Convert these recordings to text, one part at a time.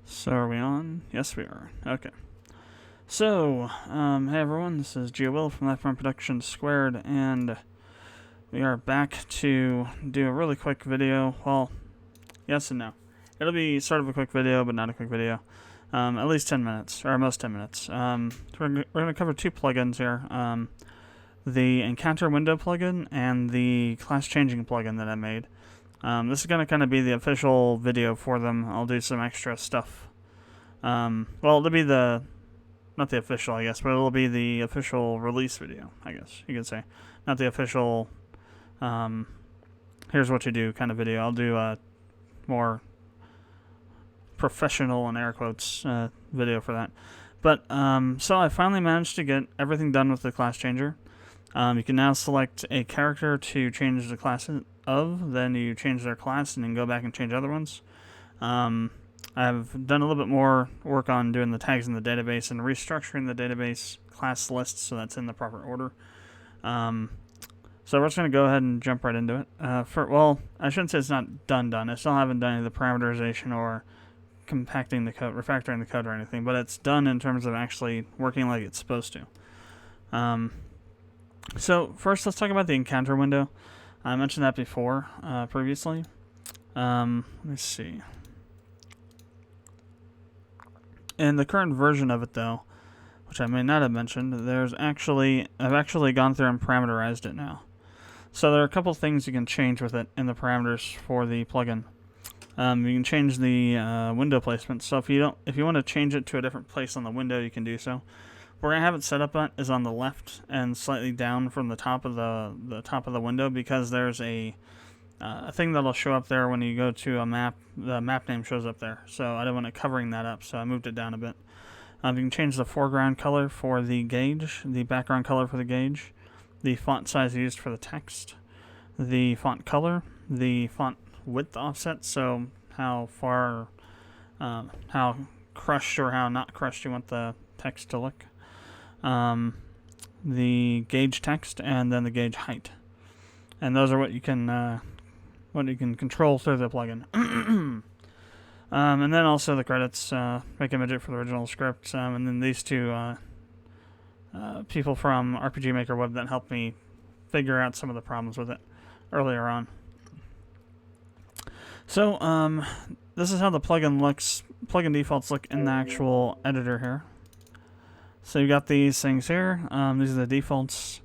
So are we on? Yes, we are. Okay. So, hey everyone, this is Will from Productions², and we are back to do a really quick video. Well, yes and no. It'll be sort of a quick video, but not a quick video. At least 10 minutes, or almost 10 minutes. We're going to cover two plugins here. The Encounter Window plugin and the Class Changing plugin that I made. This is going to kind of be the official video for them. I'll do some extra stuff. Well, it'll be not the official, I guess, but it'll be the official release video, I guess you could say. Not the official, here's what you do kind of video. I'll do a more professional, in air quotes, video for that. But, so I finally managed to get everything done with the class changer. You can now select a character to change the class of, then you change their class and then go back and change other ones. I've done a little bit more work on doing the tags in the database and restructuring the database class list so that's in the proper order. So we're just going to go ahead and jump right into it. Well, I shouldn't say it's not done. I still haven't done any of the parameterization or compacting the code, refactoring the code or anything, but it's done in terms of actually working like it's supposed to. So first, let's talk about the encounter window. I mentioned that before, previously. Let me see. In the current version of it, though, which I may not have mentioned, I've actually gone through and parameterized it now. So there are a couple things you can change with it in the parameters for the plugin. You can change the window placement. So if you want to change it to a different place on the window, you can do so. Where I have it set up at is on the left and slightly down from the top of the top of the window, because there's a thing that'll show up there when you go to a map. The map name shows up there, so I don't want it covering that up, so I moved it down a bit. You can change the foreground color for the gauge, the background color for the gauge, the font size used for the text, the font color, the font width offset, so how far, how crushed or how not crushed you want the text to look, the gauge text, and then the gauge height. And those are what you can control through the plugin. And then also the credits, make a midget for the original script, and then these two people from RPG Maker Web that helped me figure out some of the problems with it earlier on. So this is how the plugin looks. Plugin defaults look in the actual editor here. So you got these things here. These are the defaults.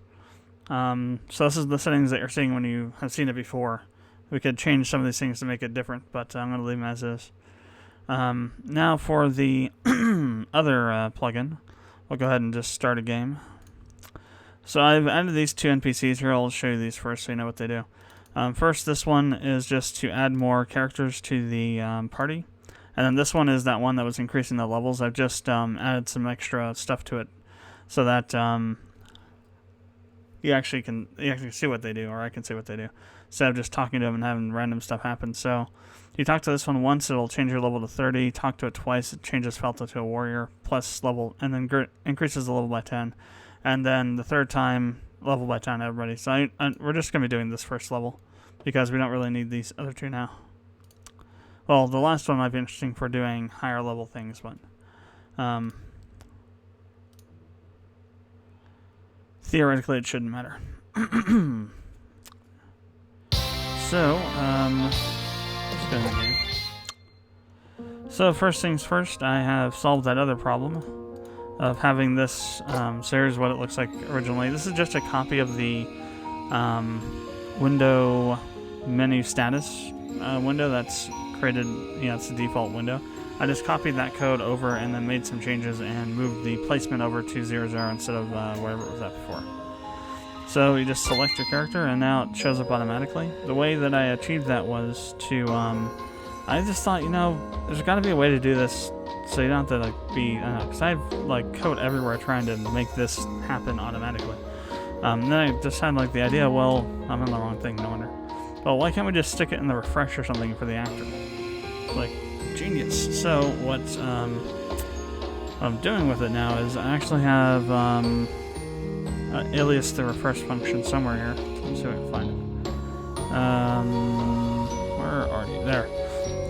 So this is the settings that you're seeing when you have seen it before. We could change some of these things to make it different, but I'm going to leave them as is. Now for the other plugin, we'll go ahead and just start a game. So I've added these two NPCs here. I'll show you these first so you know what they do. First, this one is just to add more characters to the party. And then this one is that one that was increasing the levels. I've just added some extra stuff to it so that you actually can see what they do, or I can see what they do, instead of just talking to them and having random stuff happen. So you talk to this one once, it'll change your level to 30. Talk to it twice, it changes Felta to a warrior, plus level, and then increases the level by 10. And then the third time, level by 10, everybody. So we're just going to be doing this first level, because we don't really need these other two now. Well, the last one might be interesting for doing higher level things, but theoretically it shouldn't matter. So, let's go ahead and do. So first things first, I have solved that other problem of having this, so here's what it looks like originally. This is just a copy of the window menu status window that's created, it's the default window. I just copied that code over and then made some changes and moved the placement over to 00 instead of wherever it was at before. So you just select your character and now it shows up automatically. The way that I achieved that was to, I just thought, there's got to be a way to do this so you don't have to because I have code everywhere trying to make this happen automatically. Then I just had the idea, well, I'm on the wrong thing, no wonder. Well, why can't we just stick it in the refresh or something for the actor? Genius. So what I'm doing with it now is I actually have alias the refresh function somewhere here. Let's see if I can find it. Where are you? There.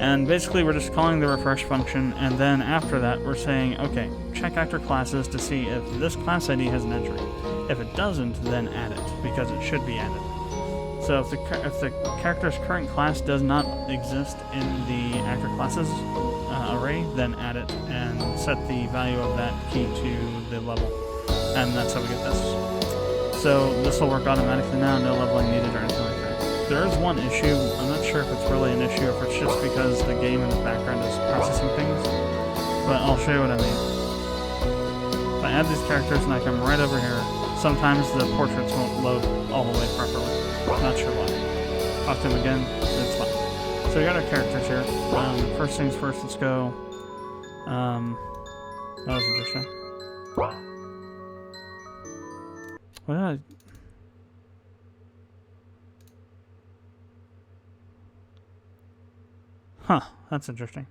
And basically we're just calling the refresh function, and then after that we're saying, okay, check actor classes to see if this class ID has an entry. If it doesn't, then add it, because it should be added. So if the character's current class does not exist in the actor classes array, then add it and set the value of that key to the level. And that's how we get this. So this will work automatically now, no leveling needed or anything like that. There is one issue. I'm not sure if it's really an issue or if it's just because the game in the background is processing things, but I'll show you what I mean. If I add these characters and I come right over here, sometimes the portraits won't load all the way properly. Not sure why. Talk to him again, it's fine. So we got our characters here. First things first, let's go. That was interesting. What did I... Huh, that's interesting.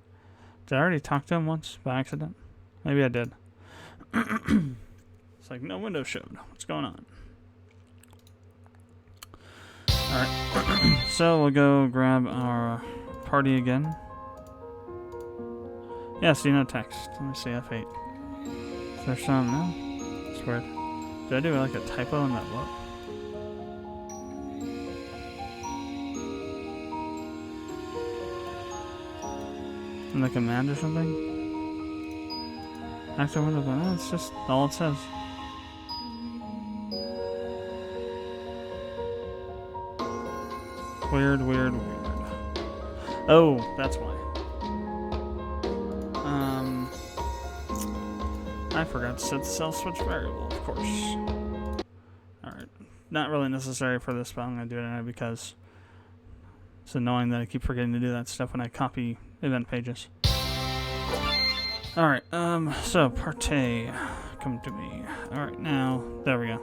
Did I already talk to him once by accident? Maybe I did. It's like no window showed. What's going on? Alright. So we'll go grab our party again. Yeah, see no text. Let me see F8. Is there some? No? It's weird. Did I do like a typo in that what? In the command or something? Active window, no, it's just all it says. Weird, weird, weird. Oh, that's why. I forgot to set the self-switch variable, of course. Alright. Not really necessary for this, but I'm going to do it anyway because it's annoying that I keep forgetting to do that stuff when I copy event pages. Alright, so, partay. Come to me. Alright, now, there we go.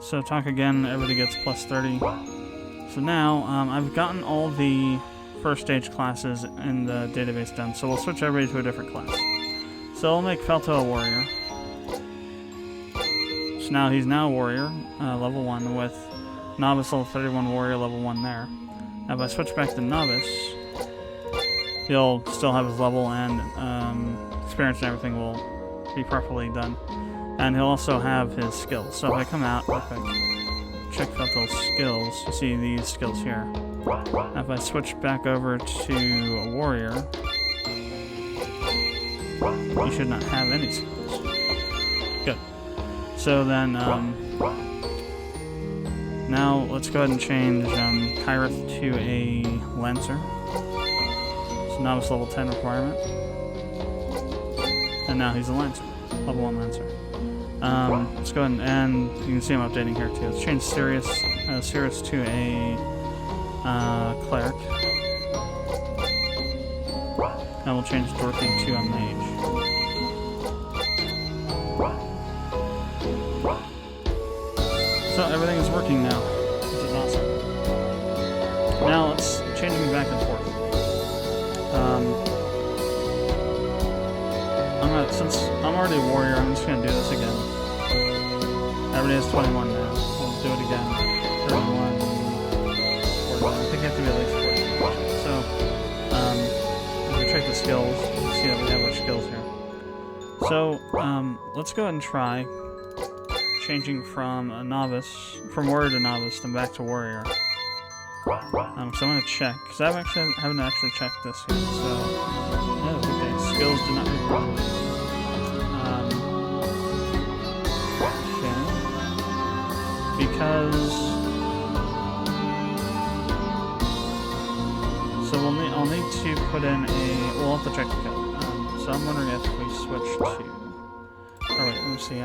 So, talk again, everybody gets plus 30. So now, I've gotten all the first stage classes in the database done, so we'll switch everybody to a different class. So I'll make Felto a warrior. So now he's now a warrior, level 1, with novice level 31 warrior level 1 there. Now if I switch back to novice, he'll still have his level and experience and everything will be properly done. And he'll also have his skills. So if I come out, real quick, check out those skills. You see these skills here. Now if I switch back over to a warrior, you should not have any skills. Good. So then, now let's go ahead and change Kyrith to a Lancer. So novice level 10 requirement. And now he's a Lancer. Level 1 Lancer. Let's go ahead and you can see I'm updating here too. Let's change Sirius to a Cleric. And we'll change Dorothy to a Mage. So everything is working now, which is awesome. Now let's changing back and forth. Since I'm already a warrior, I'm just gonna do this again. Everybody has 21 now. We'll do it again. 31, 41. I think I have to be at least 41. So, if we check the skills, you see that we have our skills here. So, let's go ahead and try changing from a novice, from warrior to novice, then back to warrior. So I'm gonna check, because I haven't actually checked this yet. So, oh, okay, skills do not be properly. Because so I'll need to put in we'll have to check the code. So I'm wondering if we switch to. Oh wait, let me see.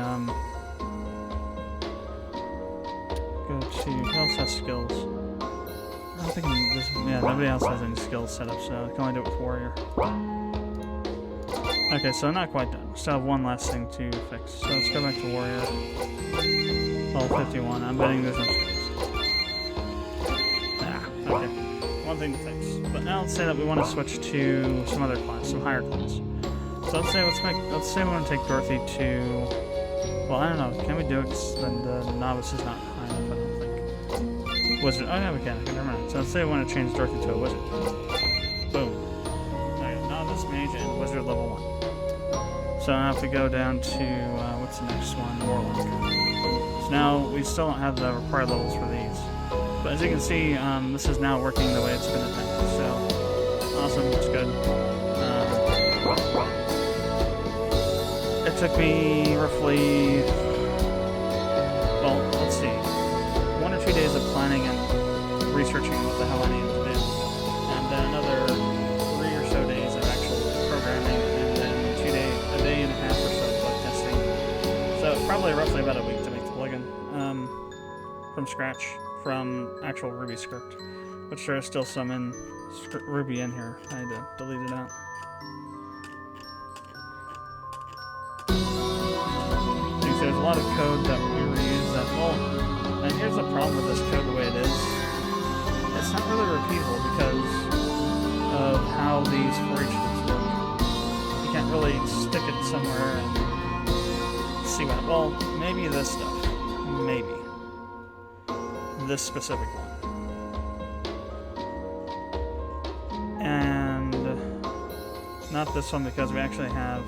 Go to who else has skills? I don't think nobody else has any skills set up, so I can only do it with warrior. Okay, so not quite done. Still have one last thing to fix. So let's go back to warrior. Level 51. I'm betting there's no skills. Okay. One thing to fix. But now let's say that we want to switch to some other class, some higher class. So let's say we want to take Dorothy to. Well, I don't know. Can we do it? Because then the novice is not high enough. I don't think. Wizard. Oh yeah, we can. Okay, never mind. So let's say we want to change Dorothy to a wizard. Specialist Mage, and Wizard level 1. So I have to go down to, what's the next one? Warlock. So now we still don't have the required levels for these. But as you can see, this is now working the way it's been intended. So, awesome, looks good. It took me roughly, well, let's see, 1 or 2 days of planning and researching what the hell I needed to do. And then another 3 or so days of actual programming, and then a day and a half or so of bug testing. So probably roughly about a week to make the plugin from scratch, from actual Ruby script, which there is still some in Ruby in here. I had to delete it out. There's a lot of code that we reuse that, well, and here's the problem with this code the way it is. It's not really repeatable because of how these for each loops work. You can't really stick it somewhere and see what, well, maybe this stuff. Maybe. This specific one. And not this one because we actually have,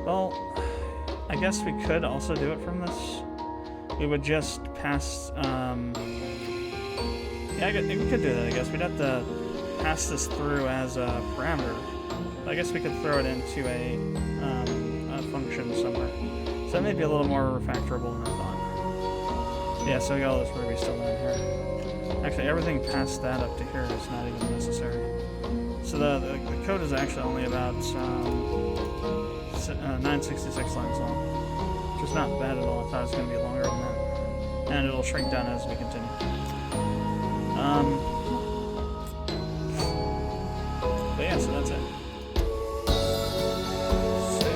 well, I guess we could also do it from this. We would just pass, yeah, we could do that, I guess. We'd have to pass this through as a parameter. I guess we could throw it into a function somewhere. So it may be a little more refactorable than I thought. Yeah, so we got all this Ruby still in here. Actually, everything past that up to here is not even necessary. So the code is actually only about 966 lines long, which is not bad at all. I thought it was going to be longer than that. And it'll shrink down as we continue. But yeah, so that's it. So,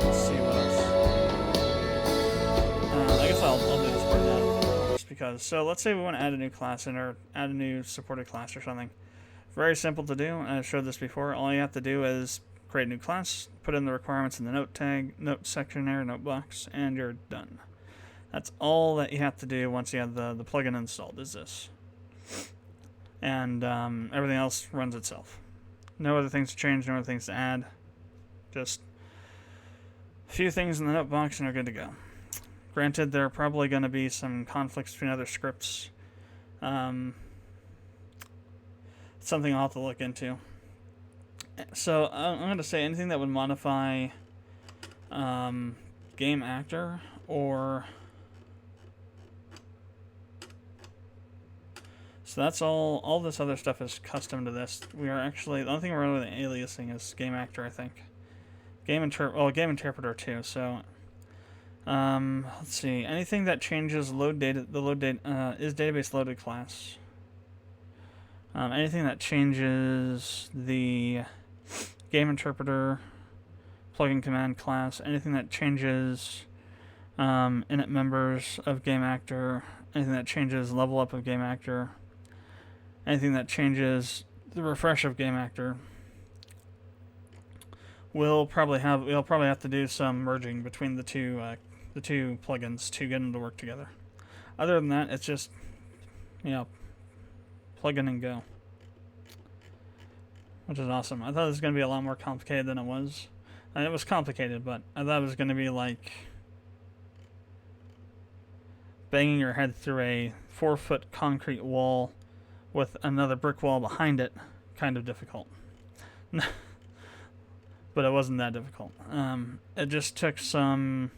let's see what else. I guess I'll do this part now, just because. So let's say we want to add a new class in, or add a new supported class or something. Very simple to do. I showed this before. All you have to do is create a new class, put in the requirements in the note section there, note box, and you're done. That's all that you have to do once you have the plugin installed, is this. And everything else runs itself. No other things to change, no other things to add. Just a few things in the note box and you're good to go. Granted, there are probably going to be some conflicts between other scripts. Something I'll have to look into. So I'm going to say anything that would modify game actor, or so that's all this other stuff is custom to this. We are actually, the only thing we're really aliasing is game actor, I think. Game interpreter too. So let's see, anything that changes load data, is database loaded class. Anything that changes the game interpreter plugin command class, anything that changes init members of game actor, anything that changes level up of game actor, anything that changes the refresh of game actor, we'll probably have to do some merging between the two plugins to get them to work together. Other than that, it's just, plug in and go, which is awesome. I thought it was going to be a lot more complicated than it was. And it was complicated, but I thought it was going to be like banging your head through a 4-foot concrete wall with another brick wall behind it. Kind of difficult. But it wasn't that difficult. It just took some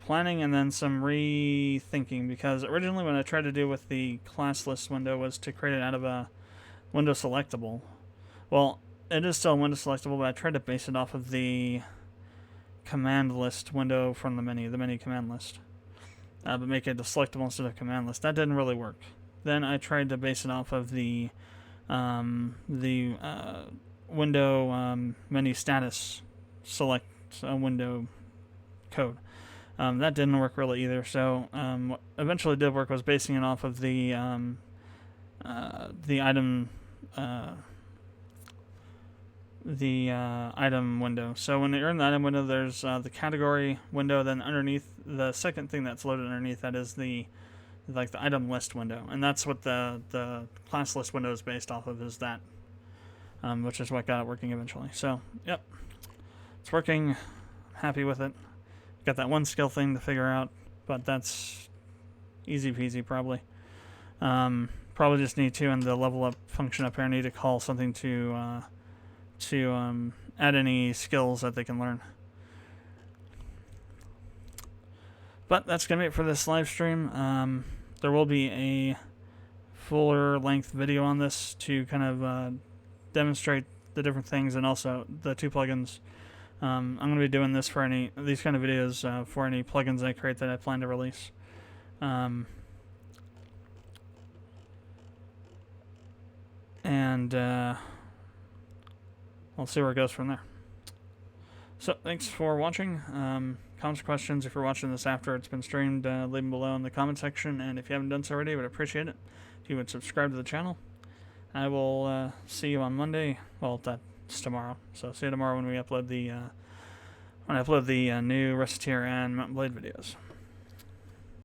planning and then some rethinking, because originally what I tried to do with the class list window was to create it out of a window selectable. Well, it is still window selectable, but I tried to base it off of the command list window from the menu command list, but make it a selectable instead of command list. That didn't really work. Then I tried to base it off of the window menu status select window code. That didn't work really either. So what eventually did work was basing it off of the item item window. So when you're in the item window, there's the category window. Then underneath, the second thing that's loaded underneath that is the item list window, and that's what the class list window is based off of. Is that which is what got it working eventually. So, yep, it's working. I'm happy with it. Got that one skill thing to figure out, but that's easy peasy probably. Probably just need to, in the level up function up here, I need to call something to add any skills that they can learn. But that's going to be it for this live stream. There will be a fuller length video on this to kind of demonstrate the different things and also the two plugins. I'm going to be doing this for these kind of videos for any plugins I create that I plan to release. And we'll see where it goes from there. So thanks for watching. Comments or questions, if you're watching this after it's been streamed, leave them below in the comment section. And if you haven't done so already, I would appreciate it if you would subscribe to the channel. I will see you on Monday. Well, that's tomorrow. So see you tomorrow when we upload the new Reciteer and Mountain Blade videos.